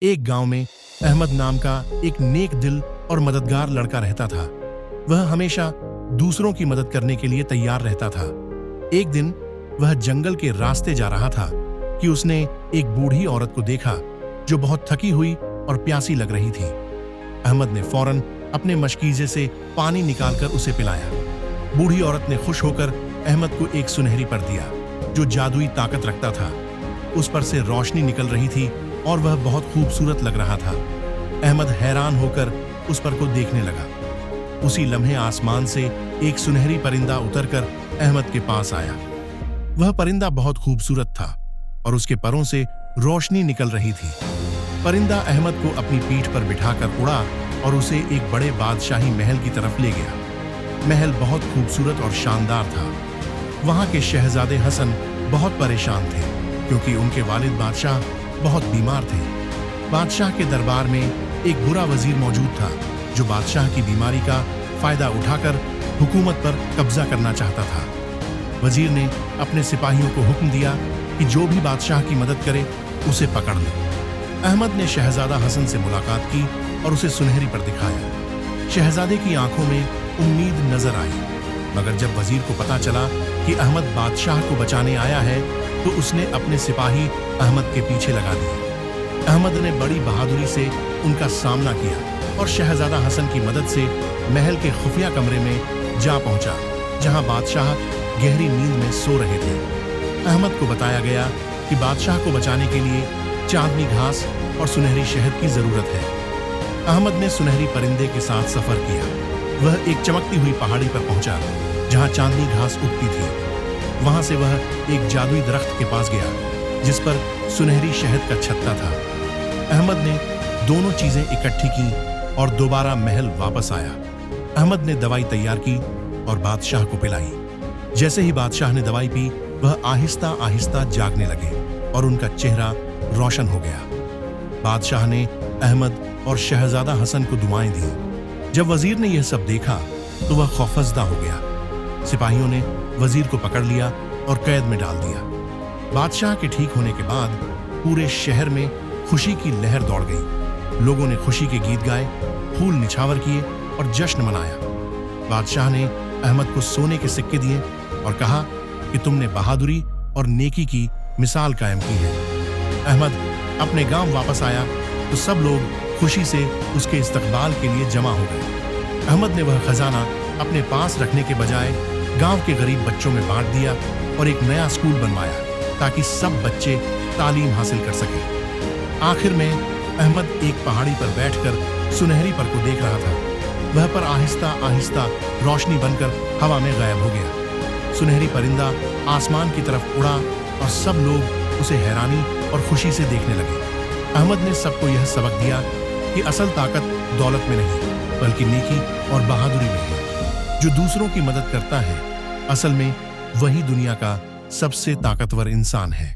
एक गांव में अहमद नाम का एक नेक दिल और मददगार लड़का रहता था। वह हमेशा दूसरों की मदद करने के लिए तैयार रहता था। एक दिन वह जंगल के रास्ते जा रहा था कि उसने एक बूढ़ी औरत को देखा जो बहुत थकी हुई और प्यासी लग रही थी। अहमद ने फौरन अपने मशकीजे से पानी निकालकर उसे पिलाया। बूढ़ी औरत ने खुश होकर अहमद को एक सुनहरी पर दिया जो जादुई ताकत रखता था। उस पर से रोशनी निकल रही थी और वह बहुत खूबसूरत लग रहा था। अहमद हैरान होकर उस पर को देखने लगा। उसी लम्हे आसमान से एक सुनहरी परिंदा उतरकर अहमद के पास आया। वह परिंदा बहुत खूबसूरत था और उसके परों से रोशनी निकल रही थी। परिंदा अहमद को अपनी पीठ पर बिठाकर उड़ा और उसे एक बड़े बादशाही महल की तरफ ले गया। महल बहुत खूबसूरत और शानदार था। वहां के शहजादे हसन बहुत परेशान थे क्योंकि उनके वालिद बादशाह बहुत बीमार थे। बादशाह के दरबार में एक बुरा वजीर मौजूद था जो बादशाह की बीमारी का फायदा उठाकर हुकूमत पर कब्जा करना चाहता था। वजीर ने अपने सिपाहियों को हुक्म दिया कि जो भी बादशाह की मदद करे उसे पकड़ लो। अहमद ने शहजादा हसन से मुलाकात की और उसे सुनहरी पर दिखाया। शहजादे की आंखों में उम्मीद नजर आई, मगर जब वजीर को पता चला कि अहमद बादशाह को बचाने आया है तो उसने अपने सिपाही अहमद के पीछे लगा दिए। अहमद ने बड़ी बहादुरी से उनका सामना किया और शहजादा हसन की मदद से महल के खुफिया कमरे में जा पहुंचा जहां बादशाह गहरी नींद में सो रहे थे। अहमद को बताया गया कि बादशाह को बचाने के लिए चांदनी घास और सुनहरी शहद की जरूरत है। अहमद ने सुनहरी परिंदे के साथ सफर किया। वह एक चमकती हुई पहाड़ी पर पहुंचा जहां चांदनी घास उगती थी। वहां से वह एक जादुई दरख्त के पास गया जिस पर सुनहरी शहद का छत्ता था। अहमद ने दोनों चीजें इकट्ठी की और दोबारा महल वापस आया। अहमद ने दवाई तैयार की और बादशाह को पिलाई। जैसे ही बादशाह ने दवाई पी वह आहिस्ता आहिस्ता जागने लगे और उनका चेहरा रोशन हो गया। बादशाह ने अहमद और शहजादा हसन को दुआएं दी। जब वजीर ने यह सब देखा तो वह खौफजदा हो गया। सिपाहियों ने वजीर को पकड़ लिया और कैद में डाल दिया। बादशाह के ठीक होने के बाद पूरे शहर में खुशी की लहर दौड़ गई। लोगों ने खुशी के गीत गाए, फूल निछावर किए और जश्न मनाया। बादशाह ने अहमद को सोने के सिक्के दिए और कहा कि तुमने बहादुरी और नेकी की मिसाल कायम की है। अहमद अपने गांव वापस आया तो सब लोग खुशी से उसके इस्तकबाल के लिए जमा हो गए। अहमद ने वह खजाना अपने पास रखने के बजाय गांव के गरीब बच्चों में बांट दिया और एक नया स्कूल बनवाया ताकि सब बच्चे तालीम हासिल कर सकें। आखिर में अहमद एक पहाड़ी पर बैठकर सुनहरी पर को देख रहा था। वह पर आहिस्ता आहिस्ता रोशनी बनकर हवा में गायब हो गया। सुनहरी परिंदा आसमान की तरफ उड़ा और सब लोग उसे हैरानी और खुशी से देखने लगे। अहमद ने सबको यह सबक दिया कि असल ताकत दौलत में नहीं बल्कि नेकी और बहादुरी में है। जो दूसरों की मदद करता है असल में वही दुनिया का सबसे ताकतवर इंसान है।